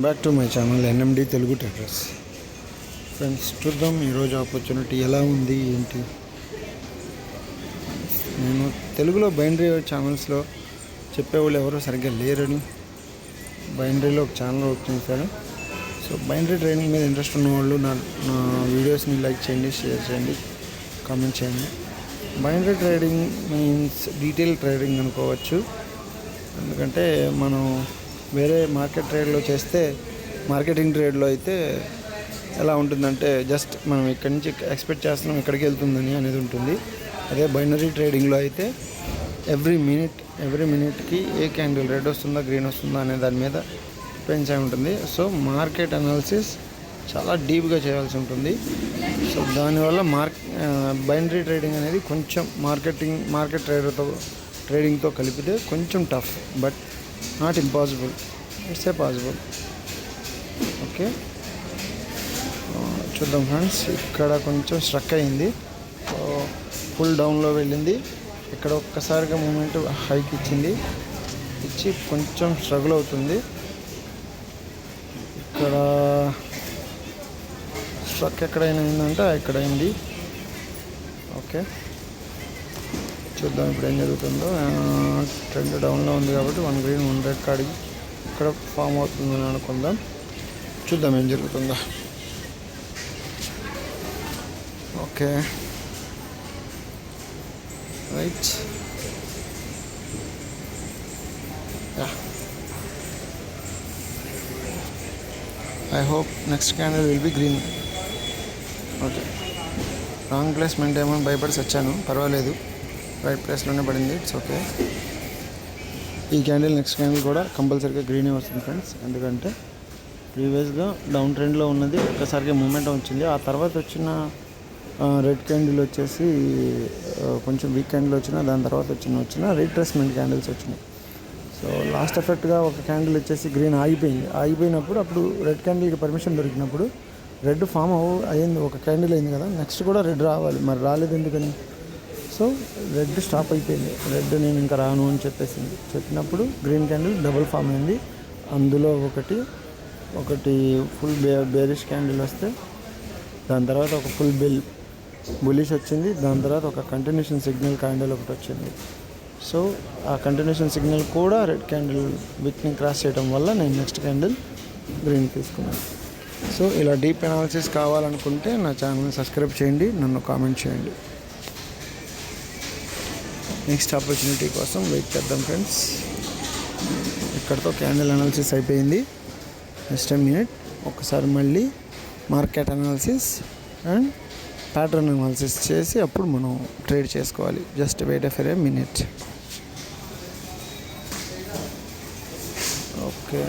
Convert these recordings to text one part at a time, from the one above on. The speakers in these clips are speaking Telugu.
Back to my channel NMD Telugu traders. Friends, చూద్దాం ఈరోజు ఆపర్చునిటీ ఎలా ఉంది ఏంటి. నేను తెలుగులో బైనరీ ఛానల్స్లో చెప్పేవాళ్ళు ఎవరో సరిగ్గా లేరని బైనరీలో ఒక ఛానల్ ఓపెన్ చేశాను. సో బైనరీ ట్రేడింగ్ మీద ఇంట్రెస్ట్ ఉన్నవాళ్ళు నా వీడియోస్ని లైక్ చేయండి, షేర్ చేయండి, కామెంట్ చేయండి. Binary trading means detail trading అనుకోవచ్చు. ఎందుకంటే మనం వేరే మార్కెట్ ట్రేడ్లో చేస్తే, మార్కెటింగ్ ట్రేడ్లో అయితే ఎలా ఉంటుందంటే జస్ట్ మనం ఇక్కడి నుంచి ఎక్స్పెక్ట్ చేస్తున్నాం ఇక్కడికి వెళ్తుందని అనేది ఉంటుంది. అదే బైనరీ ట్రేడింగ్లో అయితే ఎవ్రీ మినిట్కి ఏ క్యాండిల్ రెడ్ వస్తుందా గ్రీన్ వస్తుందా అనే దాని మీద డిపెండ్స్ అయి ఉంటుంది. సో మార్కెట్ అనాలిసిస్ చాలా డీప్గా చేయాల్సి ఉంటుంది. సో దానివల్ల బైనరీ ట్రేడింగ్ అనేది కొంచెం మార్కెట్ ట్రేడింగ్తో కలిపితే కొంచెం tough, but not impossible, it's a possible. Okay, చూద్దాం ఫ్రెండ్స్. ఇక్కడ కొంచెం స్ట్రక్ అయింది, ఫుల్ డౌన్లో వెళ్ళింది. ఇక్కడ ఒక్కసారిగా మూమెంట్ హైక్ ఇచ్చి కొంచెం స్ట్రగుల్ అవుతుంది. ఇక్కడ స్ట్రక్ ఎక్కడైనా అయిందంటే ఇక్కడ అయింది. ఓకే, చూద్దాం ఇప్పుడు ఏం జరుగుతుందో. ట్రెండ్ డౌన్లో ఉంది కాబట్టి 1 గ్రీన్ 1 రెడ్ కాడికి ఇక్కడ ఫామ్ అవుతుందని అనుకుందాం. చూద్దాం ఏం జరుగుతుందో. Okay right, I hope next candle will be green. Okay, wrong placement ఏమో భయపడి వచ్చాను, పర్వాలేదు, రైట్ ప్లేస్లోనే పడింది, ఇట్స్ ఓకే. ఈ క్యాండిల్ నెక్స్ట్ క్యాండిల్ కూడా కంపల్సరీగా గ్రీనే వస్తుంది ఫ్రెండ్స్. ఎందుకంటే ప్రీవియస్గా డౌన్ ట్రెండ్లో ఉన్నది ఒక్కసారిగా మూమెంటం వచ్చింది. ఆ తర్వాత వచ్చిన రెడ్ క్యాండిల్ వచ్చేసి కొంచెం వీక్ క్యాండిల్ దాని తర్వాత వచ్చిన రీట్రేస్మెంట్ క్యాండిల్స్ వచ్చినాయి. సో లాస్ట్ ఎఫెక్ట్గా ఒక క్యాండిల్ వచ్చేసి గ్రీన్ ఆగిపోయినప్పుడు అప్పుడు రెడ్ క్యాండిల్కి పర్మిషన్ దొరికినప్పుడు రెడ్ ఫామ్ అయింది, ఒక క్యాండిల్ అయింది కదా, నెక్స్ట్ కూడా రెడ్ రావాలి, మరి రాలేదు ఎందుకని. సో రెడ్ స్టాప్ అయిపోయింది. రెడ్ నేను ఇంకా రాను అని చెప్పినప్పుడు గ్రీన్ క్యాండిల్ డబుల్ ఫామ్ అయింది. అందులో ఒకటి ఫుల్ బేరిష్ క్యాండిల్ వస్తే దాని తర్వాత ఒక ఫుల్ బులిష్ వచ్చింది. దాని తర్వాత ఒక కంటిన్యూషన్ సిగ్నల్ క్యాండిల్ ఒకటి వచ్చింది. సో ఆ కంటిన్యూషన్ సిగ్నల్ కూడా రెడ్ క్యాండిల్ విక్ని క్రాస్ చేయడం వల్ల నేను నెక్స్ట్ క్యాండిల్ గ్రీన్ తీసుకున్నాను. సో ఇలా డీప్ అనాలిసిస్ కావాలనుకుంటే నా ఛానల్ని సబ్స్క్రైబ్ చేయండి, నన్ను కామెంట్ చేయండి. నెక్స్ట్ ఆపర్చునిటీ కోసం వెయిట్ చేద్దాం ఫ్రెండ్స్. ఇక్కడతో క్యాండిల్ అనాలిసిస్ అయిపోయింది. నెక్స్ట్ మినిట్ ఒకసారి మళ్ళీ market analysis and pattern analysis చేసి అప్పుడు మనం ట్రేడ్ చేసుకోవాలి. Just wait for a minute. Okay,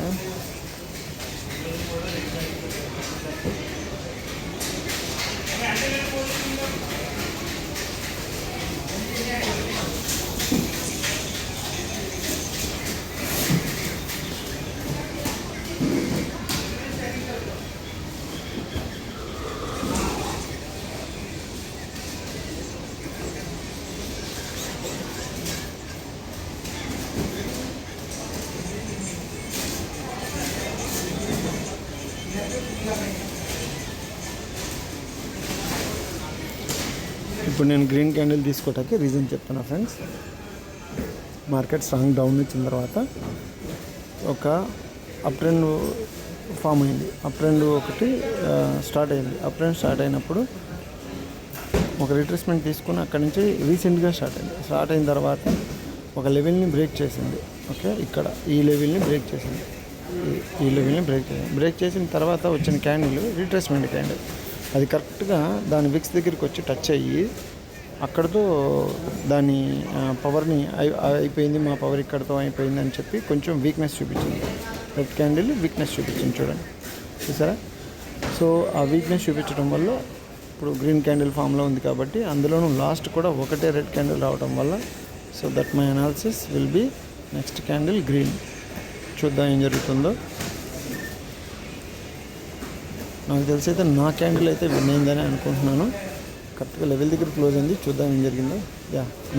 ఇప్పుడు నేను గ్రీన్ క్యాండిల్ తీసుకోవటానికి రీజన్ చెప్తున్నా ఫ్రెండ్స్. మార్కెట్ స్ట్రాంగ్ డౌన్ వచ్చిన తర్వాత ఒక అప్ ట్రెండ్ ఫామ్ అయింది. అప్ ట్రెండ్ ఒకటి స్టార్ట్ అయింది. అప్ ట్రెండ్ స్టార్ట్ అయినప్పుడు ఒక రిట్రేస్మెంట్ తీసుకుని అక్కడి నుంచి రీసెంట్గా స్టార్ట్ అయిన తర్వాత ఒక లెవెల్ని బ్రేక్ చేసింది. ఓకే, ఇక్కడ ఈ లెవెల్ని బ్రేక్ చేసింది. బ్రేక్ చేసిన తర్వాత వచ్చిన క్యాండిల్ రిట్రేస్మెంట్ క్యాండిల్. అది కరెక్ట్గా దాని విక్స్ దగ్గరికి వచ్చి టచ్ అయ్యి అక్కడితో దాని పవర్ని అయిపోయింది, మా పవర్ ఇక్కడితో అయిపోయింది అని చెప్పి కొంచెం వీక్నెస్ చూపించింది. రెడ్ క్యాండిల్ వీక్నెస్ చూపించింది, చూడండి, చూసారా. సో ఆ వీక్నెస్ చూపించడం వల్ల ఇప్పుడు గ్రీన్ క్యాండిల్ ఫామ్లో ఉంది కాబట్టి అందులోనూ లాస్ట్ కూడా ఒకటే రెడ్ క్యాండిల్ రావడం వల్ల so that my analysis will be next candle green. చూద్దాం ఏం జరుగుతుందో. నాకు తెలిసి అయితే నా క్యాండిల్ అయితే విన్ అయిందని అనుకుంటున్నాను. కరెక్ట్గా లెవెల్ దగ్గర క్లోజ్ అయింది. చూద్దాం ఏం జరిగిందో.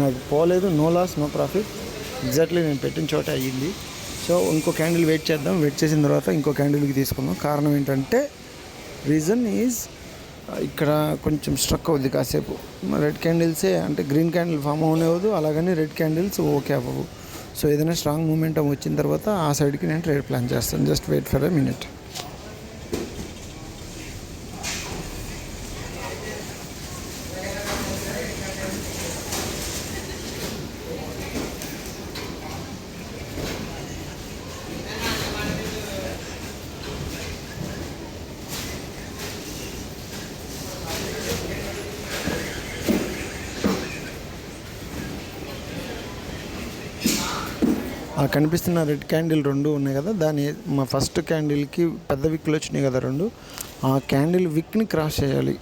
నాకు పోలేదు, no loss no profit, exactly నేను పెట్టిన చోట అయ్యింది. సో ఇంకో క్యాండిల్ వెయిట్ చేద్దాం. వెయిట్ చేసిన తర్వాత ఇంకో క్యాండిల్కి తీసుకుందాం. కారణం ఏంటంటే రీజన్ ఈజ్ ఇక్కడ కొంచెం స్ట్రక్ అవుద్ది కాసేపు. రెడ్ క్యాండిల్సే అంటే గ్రీన్ క్యాండిల్ ఫామ్ అవనివ్వదు, అలాగని రెడ్ క్యాండిల్స్ ఓకే అవ్వవు. సో ఏదైనా స్ట్రాంగ్ మూమెంటం వచ్చిన తర్వాత ఆ సైడ్కి నేను ట్రేడ్ ప్లాన్ చేస్తాను. Just wait for a minute. ఆ కనిపిస్తున్న రెడ్ క్యాండిల్ రెండు ఉన్నాయి కదా, దాని మా ఫస్ట్ క్యాండిల్కి పెద్ద విక్లు వచ్చినాయి కదా రెండు, ఆ క్యాండిల్ విక్ని క్రాస్ చేయాలి.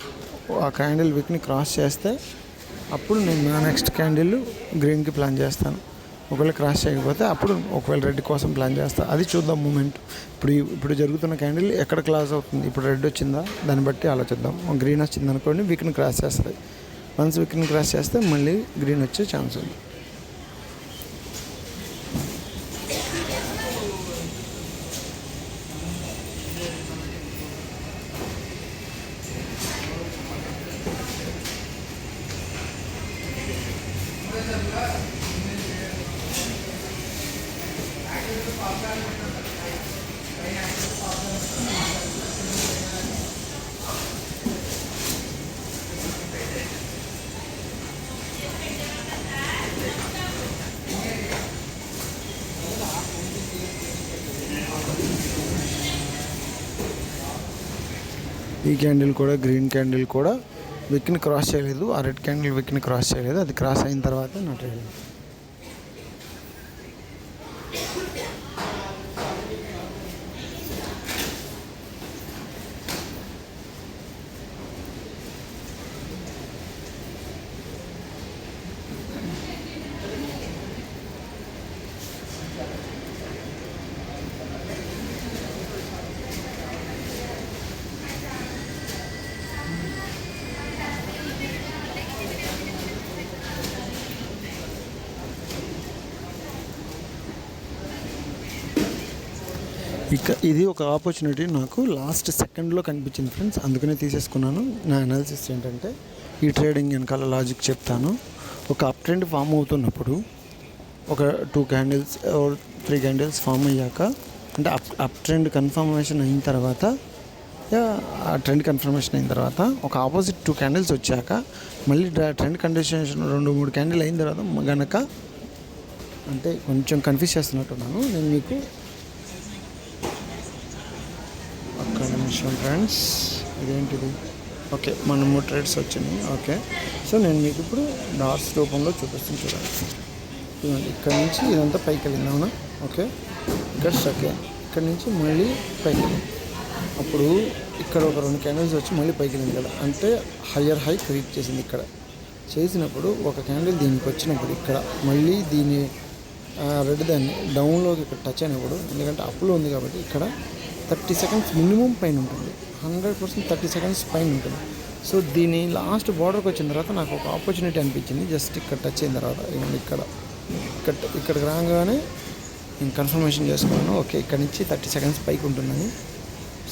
ఆ క్యాండిల్ విక్ని క్రాస్ చేస్తే అప్పుడు నేను నా నెక్స్ట్ క్యాండిల్ గ్రీన్కి ప్లాన్ చేస్తాను. ఒకవేళ క్రాస్ చేయకపోతే అప్పుడు ఒకవేళ రెడ్ కోసం ప్లాన్ చేస్తాను. అది చూద్దాం మూమెంట్. ఇప్పుడు జరుగుతున్న క్యాండిల్ ఎక్కడ క్లాస్ అవుతుంది. ఇప్పుడు రెడ్ వచ్చిందా దాన్ని బట్టి ఆలోచిద్దాం. గ్రీన్ వచ్చింది అనుకోండి, విక్ని క్రాస్ చేస్తుంది. వన్స్ విక్ని క్రాస్ చేస్తే మళ్ళీ గ్రీన్ వచ్చే ఛాన్స్ ఉంది. ఈ క్యాండిల్ కూడా గ్రీన్ క్యాండిల్ కూడా విక్ని క్రాస్ చేయలేదు. ఆ రెడ్ క్యాండిల్ విక్ని క్రాస్ చేయలేదు. అది క్రాస్ అయిన తర్వాత నా ట్రేడ్. ఇది ఒక ఆపర్చునిటీ నాకు లాస్ట్ సెకండ్లో కనిపించింది ఫ్రెండ్స్, అందుకనే తీసేసుకున్నాను. నా అనాలిసిస్ ఏంటంటే ఈ ట్రేడింగ్ వెనకాల లాజిక్ చెప్తాను. ఒక అప్ ట్రెండ్ ఫామ్ అవుతున్నప్పుడు ఒక 2 క్యాండిల్స్ 3 క్యాండిల్స్ ఫామ్ అయ్యాక, అంటే అప్ ట్రెండ్ కన్ఫర్మేషన్ అయిన తర్వాత, ఆ ట్రెండ్ కన్ఫర్మేషన్ అయిన తర్వాత ఒక ఆపోజిట్ 2 క్యాండిల్స్ వచ్చాక మళ్ళీ ట్రెండ్ కండిషన్ 2-3 క్యాండిల్ అయిన తర్వాత గనక, అంటే కొంచెం కన్ఫ్యూజ్ చేస్తున్నట్టున్నాను నేను మీకు. ఒక్క నిమిషం ఫ్రెండ్స్, ఇదేంటిది? ఓకే, మనము ట్రేడ్స్ వచ్చినాయి. ఓకే, సో నేను మీకు ఇప్పుడు డాట్స్ రూపంలో చూపిస్తాను. చూడండి, ఇక్కడ నుంచి ఇదంతా పైకి వెళ్ళింది. అవునా? ఓకే, ఇక్కడ స్ట్రక్ అయింది. ఇక్కడ నుంచి మళ్ళీ పైకి వెళ్ళింది. అప్పుడు ఇక్కడ ఒక 2 క్యాండిల్స్ వచ్చి మళ్ళీ పైకి వెళ్ళింది కదా, అంటే హయ్యర్ హై క్రియేట్ చేసింది. ఇక్కడ చేసినప్పుడు ఒక క్యాండిల్ దీనికి వచ్చినప్పుడు ఇక్కడ మళ్ళీ దీని రెడ్ దాన్ని డౌన్లోకి ఇక్కడ టచ్ అయినప్పుడు, ఎందుకంటే అప్లో ఉంది కాబట్టి ఇక్కడ 30 సెకండ్స్ మినిమం పైన ఉంటుంది. 100% 30 సెకండ్స్ పైన ఉంటుంది. సో దీని లాస్ట్ బార్డర్కి వచ్చిన తర్వాత నాకు ఒక ఆపర్చునిటీ అనిపించింది. జస్ట్ ఇక్కడ టచ్ అయిన తర్వాత ఇక్కడికి రాగానే నేను కన్ఫర్మేషన్ చేసుకున్నాను. ఓకే, ఇక్కడ నుంచి 30 సెకండ్స్ పైకి ఉంటుందని.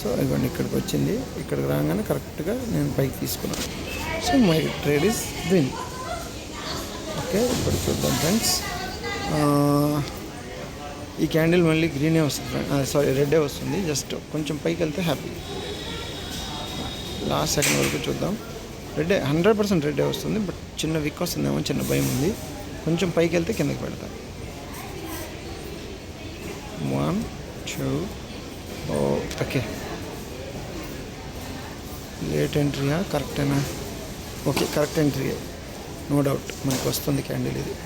సో ఇవ్వండి, ఇక్కడికి వచ్చింది. ఇక్కడికి రాగానే కరెక్ట్గా నేను పైకి తీసుకున్నాను. So my trade is win. Okay, ఇప్పుడు చూద్దాం ఫ్రెండ్స్. ఈ క్యాండిల్ మళ్ళీ గ్రీనే వస్తుంది, సారీ రెడ్డే వస్తుంది. జస్ట్ కొంచెం పైకి వెళ్తే హ్యాపీ. లాస్ట్ సెకండ్ వరకు చూద్దాం. రెడ్డే 100% రెడ్డే వస్తుంది, బట్ చిన్న విక్ వస్తుందేమో, చిన్న భయం ఉంది. కొంచెం పైకి వెళ్తే కిందకి పెడతాం. 1 2 ఓకే, లేట్ ఎంట్రీయా కరెక్టేనా? Okay, correct entry, no doubt మనకు వస్తుంది క్యాండిల్ ఇది.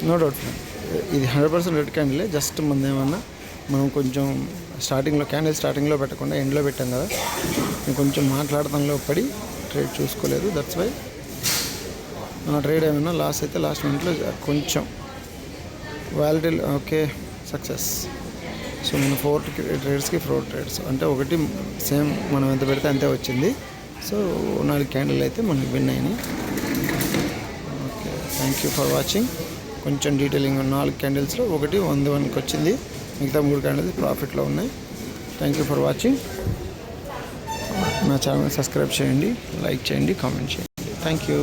నో డౌట్ ఇది 100% రెడ్ క్యాండిలే. జస్ట్ మనం కొంచెం స్టార్టింగ్లో పెట్టకుండా ఎండ్లో పెట్టాం కదా, నేను కొంచెం మాట్లాడటంలో పడి ట్రేడ్ చూసుకోలేదు. దట్స్ వై నా ట్రేడ్ ఏమైనా లాస్ అయితే లాస్ట్ మినిట్లో కొంచెం వ్యాలిటీ. Okay, success. సో మన 4 ట్రేడ్స్కి 4 ట్రేడ్స్, అంటే ఒకటి సేమ్ మనం ఎంత పెడితే అంతే వచ్చింది. సో 4 క్యాండిల్ అయితే మనకి విన్ అయినాయి. Okay, thank you for watching. కొంచెం డీటెయిలింగ్ 4 క్యాండిల్స్లో ఒకటి 101కి వచ్చింది, మిగతా 3 క్యాండిల్స్ ప్రాఫిట్లో ఉన్నాయి. Thank you for watching. నా ఛానల్ సబ్స్క్రైబ్ చేయండి, లైక్ చేయండి, కామెంట్ చేయండి. Thank you.